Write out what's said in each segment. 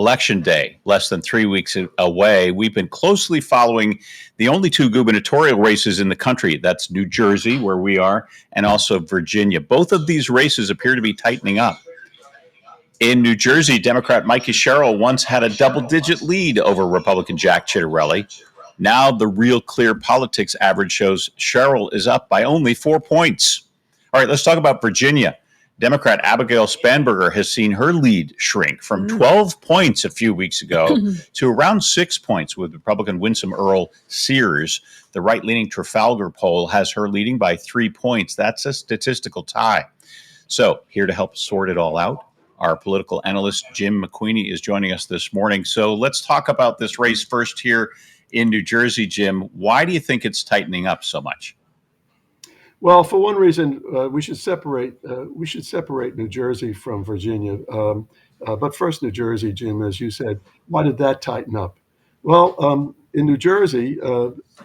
Election Day, less than 3 weeks away. We've been closely following the only two gubernatorial races in the country. That's New Jersey, where we are, and also Virginia. Both of these races appear to be tightening up. In New Jersey, Democrat Mikey Sherrill once had a double-digit lead over Republican Jack Ciattarelli. Now the Real Clear Politics average shows Sherrill is up by only 4 points. All right, let's talk about Virginia. Democrat Abigail Spanberger has seen her lead shrink from 12 points a few weeks ago to around 6 points with Republican Winsome Earl Sears. The right-leaning Trafalgar poll has her leading by 3 points. That's a statistical tie. So here to help sort it all out, our political analyst, Jim McQueeny, is joining us this morning. So let's talk about this race first here in New Jersey, Jim. Why do you think it's tightening up so much? Well, for one reason, we should separate New Jersey from Virginia. But first, New Jersey, Jim, as you said, why did that tighten up? Well, in New Jersey,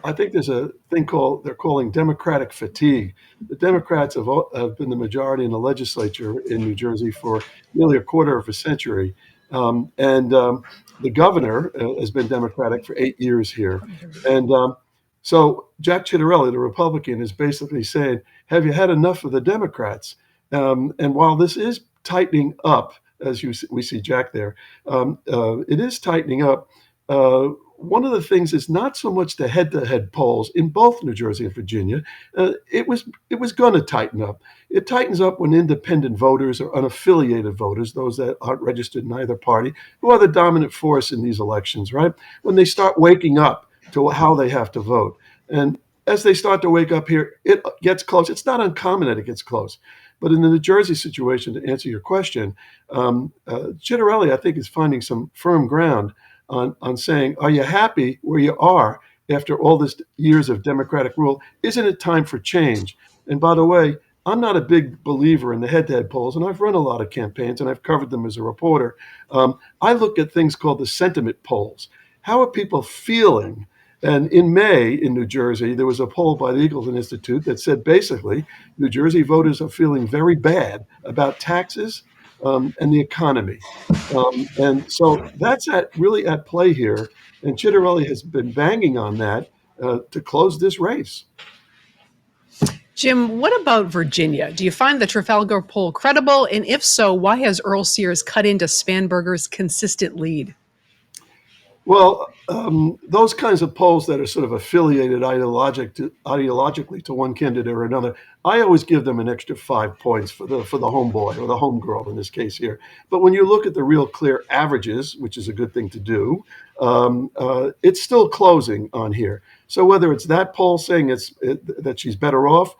I think there's a thing they're calling democratic fatigue. The Democrats have been the majority in the legislature in New Jersey for nearly a quarter of a century. The governor has been Democratic for 8 years here. So Jack Ciattarelli, the Republican, is basically saying, have you had enough of the Democrats? And while this is tightening up, as we see Jack there, it is tightening up. One of the things is not so much the head-to-head polls in both New Jersey and Virginia. It was going to tighten up. It tightens up when independent voters or unaffiliated voters, those that aren't registered in either party, who are the dominant force in these elections, right? When they start waking up to how they have to vote. And as they start to wake up here, it gets close. It's not uncommon that it gets close. But in the New Jersey situation, to answer your question, Ciattarelli, I think, is finding some firm ground on saying, are you happy where you are after all this years of Democratic rule? Isn't it time for change? And by the way, I'm not a big believer in the head-to-head polls, and I've run a lot of campaigns, and I've covered them as a reporter. I look at things called the sentiment polls. How are people feeling? And in May in New Jersey, there was a poll by the Eagleton Institute that said basically New Jersey voters are feeling very bad about taxes and the economy. And so that's really at play here. And Ciattarelli has been banging on that to close this race. Jim, what about Virginia? Do you find the Trafalgar poll credible? And if so, why has Earl Sears cut into Spanberger's consistent lead? Well, those kinds of polls that are sort of affiliated ideologically to one candidate or another, I always give them an extra 5 points for the homeboy or the homegirl in this case here. But when you look at the Real Clear averages, which is a good thing to do, it's still closing on here. So whether it's that poll saying that she's better off,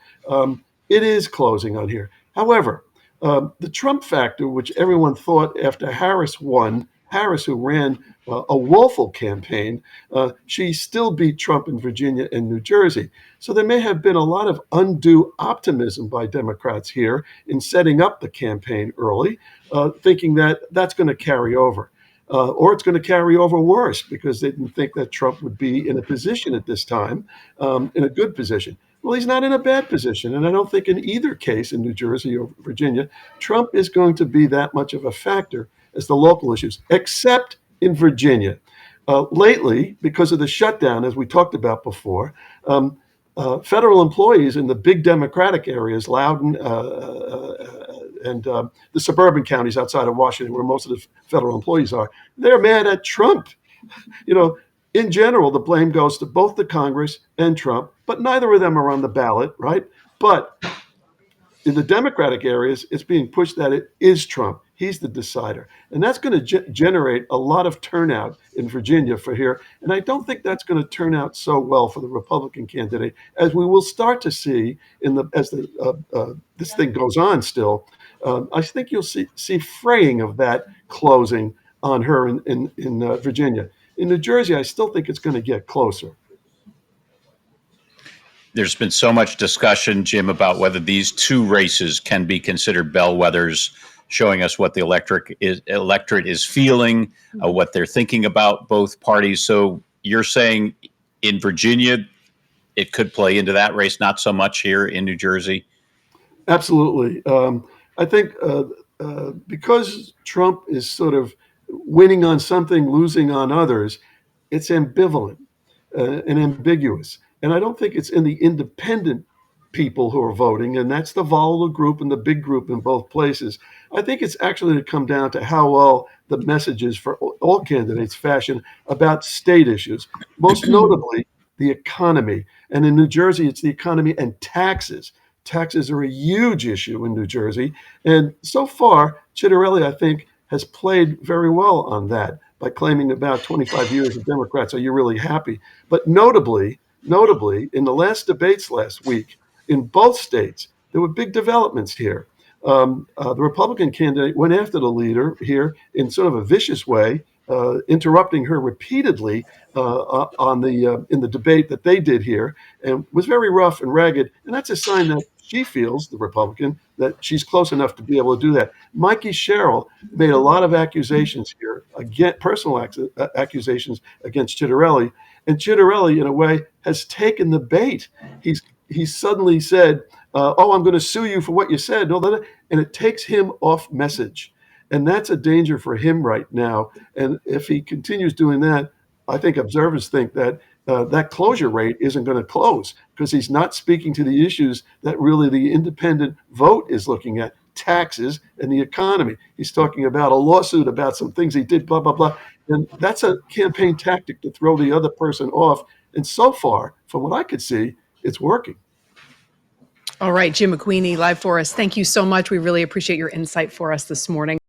it is closing on here. However, the Trump factor, which everyone thought after Harris won, Harris, who ran a woeful campaign, she still beat Trump in Virginia and New Jersey. So there may have been a lot of undue optimism by Democrats here in setting up the campaign early, thinking that that's going to carry over. Or it's going to carry over worse because they didn't think that Trump would be in a position at this time, in a good position. Well, he's not in a bad position. And I don't think in either case in New Jersey or Virginia, Trump is going to be that much of a factor as the local issues, except in Virginia. Lately, because of the shutdown, as we talked about before, federal employees in the big Democratic areas, Loudoun and the suburban counties outside of Washington, where most of the federal employees are, they're mad at Trump. In general, the blame goes to both the Congress and Trump, but neither of them are on the ballot, right? But in the Democratic areas, it's being pushed that it is Trump. He's the decider. And that's going to generate a lot of turnout in Virginia for here. And I don't think that's going to turn out so well for the Republican candidate, as we will start to see as this thing goes on still. I think you'll see fraying of that closing on her in Virginia. In New Jersey, I still think it's going to get closer. There's been so much discussion, Jim, about whether these two races can be considered bellwethers, showing us what the electorate is feeling, what they're thinking about both parties. So you're saying in Virginia, it could play into that race, not so much here in New Jersey? Absolutely. I think because Trump is sort of winning on something, losing on others, it's ambivalent and ambiguous. And I don't think it's in the independent people who are voting, and that's the volatile group and the big group in both places. I think it's actually to come down to how well the messages for all candidates fashion about state issues, most notably the economy. And in New Jersey, it's the economy and taxes. Taxes are a huge issue in New Jersey. And so far, Chitterelli, I think, has played very well on that by claiming about 25 years of Democrats. Are you really happy? But notably, in the last debates last week, in both states, there were big developments here. The Republican candidate went after the leader here in sort of a vicious way, interrupting her repeatedly in the debate that they did here, and was very rough and ragged. And that's a sign that she feels, the Republican, that she's close enough to be able to do that. Mikey Sherrill made a lot of accusations here, again, personal accusations against Chitterelli, and Chitterelli, in a way, has taken the bait. He's suddenly said, "Oh, I'm going to sue you for what you said," and all that, and it takes him off message. And that's a danger for him right now. And if he continues doing that, I think observers think that that closure rate isn't going to close because he's not speaking to the issues that really the independent vote is looking at: taxes and the economy. He's talking about a lawsuit about some things he did, blah, blah, blah. And that's a campaign tactic to throw the other person off. And so far, from what I could see, it's working. All right, Jim McQueeny, live for us. Thank you so much. We really appreciate your insight for us this morning.